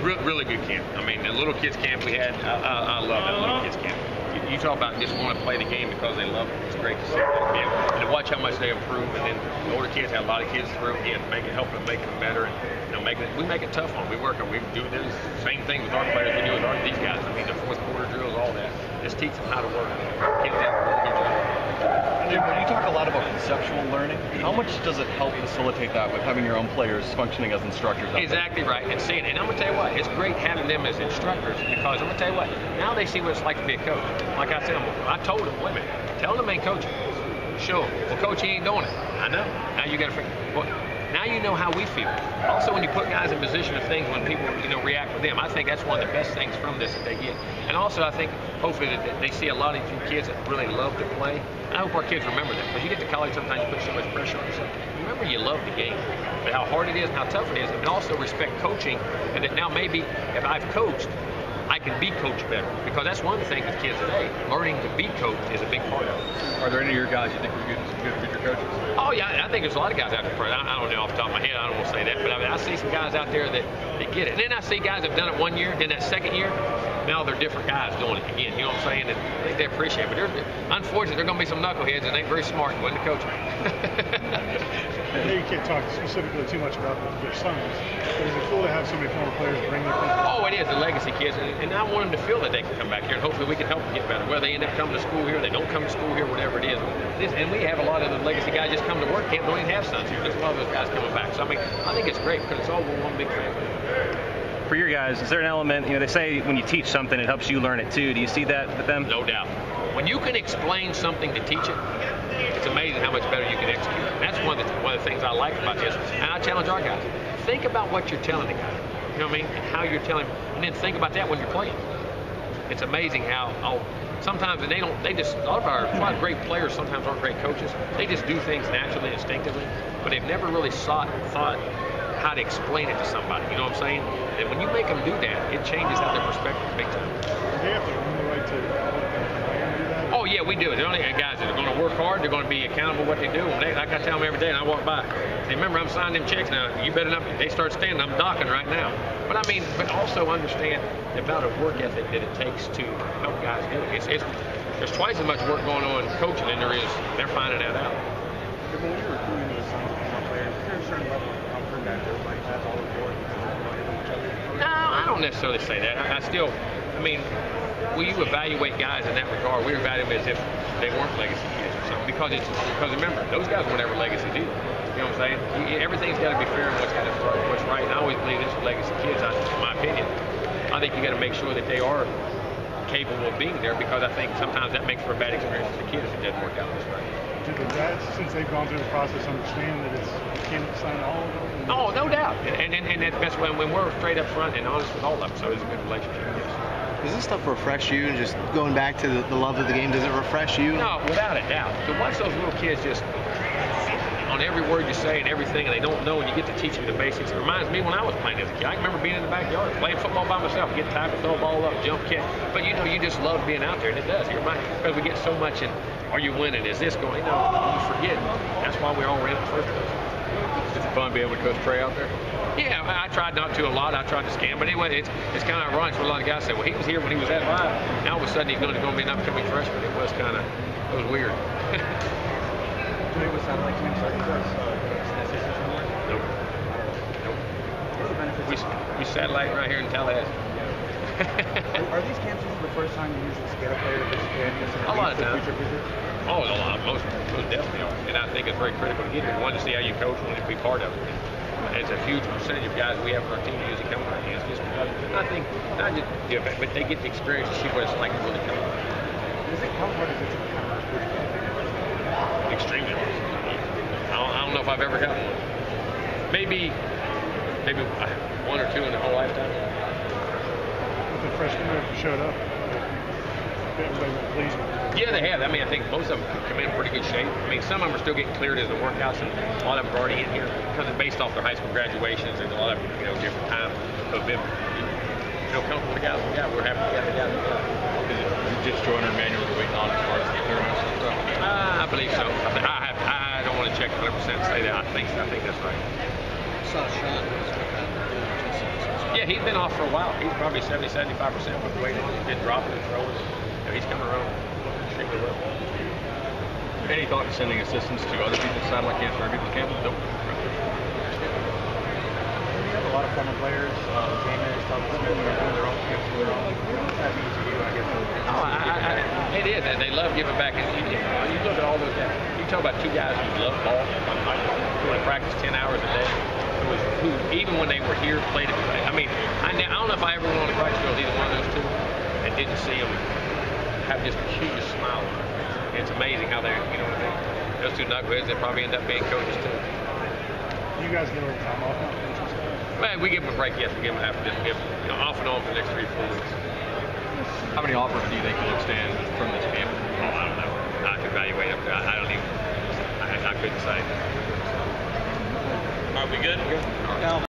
Really good camp. I mean, the little kids camp we had, I love that little kids camp. You talk about just want to play the game because they love it. It's great to see that. And to watch how much they improve. And then the older kids have a lot of kids through again, helping them make them better. And we make it tough on them. We work on. We do the same thing with our players we do with these guys. I mean, the fourth quarter drills, all that. Just teach them how to work. Kids have a really good job. Jimbo, you talk a lot about conceptual learning. How much does it help facilitate that with having your own players functioning as instructors? Exactly right, and seeing it. And I'm going to tell you what, it's great having them as instructors because I'm going to tell you what, now they see what it's like to be a coach. Like I said, I told them, wait a minute, tell them ain't coaching. Show them. Well, coach, he ain't doing it. I know. Now you got to figure. Well, now you know how we feel. Also, when you put guys in position of things when people, react with them, I think that's one of the best things from this that they get. And also, I think hopefully that they see a lot of you kids that really love to play. And I hope our kids remember that because you get to college sometimes you put so much pressure on yourself. Remember you love the game, but how hard it is and how tough it is, and also respect coaching. And that now maybe if I've coached, I can be coached better because that's one of the things with kids today. Learning to be coached is a big part of it. Are there any of your guys you think are good future coaches? Oh yeah, I think there's a lot of guys out there. I don't know off the top of my head. I don't want to say that, but I see some guys out there that get it. And then I see guys that have done it 1 year, then that second year, now they're different guys doing it again. You know what I'm saying? And I think they appreciate it. But unfortunately, there are going to be some knuckleheads and they ain't very smart going to coach. I know you can't talk specifically too much about their sons, but is it cool to have so many former players bring their kids? Oh, it is, the legacy kids, and I want them to feel that they can come back here, and hopefully we can help them get better. Whether they end up coming to school here, they don't come to school here, whatever it is. And we have a lot of the legacy guys just come to work camp, don't even have sons here. There's a lot of those guys coming back. So, I mean, I think it's great because it's all one big family. For your guys, is there an element, they say when you teach something, it helps you learn it too. Do you see that with them? No doubt. When you can explain something to teach it, it's amazing how much better you can execute. And that's one of the things I like about this. And I challenge our guys. Think about what you're telling the guy. You know what I mean? And how you're telling him. And then think about that when you're playing. It's amazing how sometimes a lot of our great players sometimes aren't great coaches. They just do things naturally, instinctively, but they've never really thought how to explain it to somebody. You know what I'm saying? And when you make them do that, it changes how their perspective big time. They have to earn the right to do that. Oh yeah, we do. They're only guys that are going to work hard. They're going to be accountable for what they do. Like I tell them every day, and I walk by. They remember I'm signing them checks now. You better not. They start standing. I'm docking right now. But I mean, but also understand the amount of work ethic that it takes to help guys do it. There's twice as much work going on coaching than there is. They're finding that out. When you're recruiting those sons of former players, is there a certain level of comfort that everybody has all the board with each other? No, I don't necessarily say that. I mean, when you evaluate guys in that regard, we evaluate them as if they weren't legacy kids or something. Because remember, those guys weren't ever legacy dudes. You know what I'm saying? Everything's got to be fair and what's right. And I always believe this with legacy kids, in my opinion. I think you got to make sure that they are capable of being there because I think sometimes that makes for a bad experience for the kids if it doesn't work out this way. Do the dads, since they've gone through the process, understand that you can't sign all of them? Oh, no doubt. And that's when we're straight up front and honest with all of them, so it's a good relationship. Yes. Does this stuff refresh you? And just going back to the love of the game, does it refresh you? No, without a doubt. To watch those little kids just on every word you say and everything, and they don't know, and you get to teach them the basics. It reminds me when I was playing as a kid. I remember being in the backyard, playing football by myself, get tackled, throw a ball up, jump kick. But you just love being out there, and it does. Because we get so much in, are you winning? Is this going? You forget. That's why we all ran in the first place. Is it fun being able to coach Trey out there? Yeah, I tried not to a lot. I tried to scam. But anyway, it's kind of ironic. So a lot of guys say, well, he was here when he was that high. Now all of a sudden he's going to be an upcoming freshman. It was weird. Today was satellite camp starting for us. Nope. What are the benefits? We satellite right here in Tallahassee. Are these camps the first time you usually get a player to this camp? A lot of times. Oh, a lot. Most definitely are. And I think it's very critical to get here. One, to see how you coach, one, to be part of it. It's a huge percentage of guys we have on our team usually come from our hands just because I think not just do it, but they get the experience to see what it's like to really come. Does it come hard as it's kind of extremely hard? I don't know if I've ever got one. Maybe one or two in the whole lifetime. The freshmen who showed up, everybody was pleased with it. Yeah, they have. I mean, I think most of them come in pretty good shape. I mean, some of them are still getting cleared as the workouts, and a lot of them are already in here because it's based off their high school graduations and a lot of different times. So it's been comfortable together. Yeah, we're happy to get together. Is it just Jordan or Manuel we're waiting on as far as the clearance and stuff? I believe so. I don't want to check 100% and say that. I think that's right. I saw Sean was Yeah, he's been off for a while. He's probably 70-75% with the weight on. He's been dropping and throwing. He's coming around extremely well. Any thought to sending assistants to other people's satellite camps or other people's camps? Nope. We have a lot of former players, Jameis, Thomas Smith, doing their own camps of their own. That means to you, I guess. It is, and they love giving back. And you look at all those guys. You talk about two guys who love ball, who would practice 10 hours a day, who even when they were here played it. I mean, I don't know if I ever went on a practice field with either one of those two and didn't see them have just a huge smile. It's amazing how they're, you know what I mean? Those two knuckleheads, they probably end up being coaches too. You guys get a little time off now? Man, we give them a break, yes. We give them half a day. We give them, off and on for the next 3 or 4 weeks. How many offers do you think will extend from this camp? Oh, I don't know. I have to evaluate them. I don't even, I couldn't say. Are we good? Now,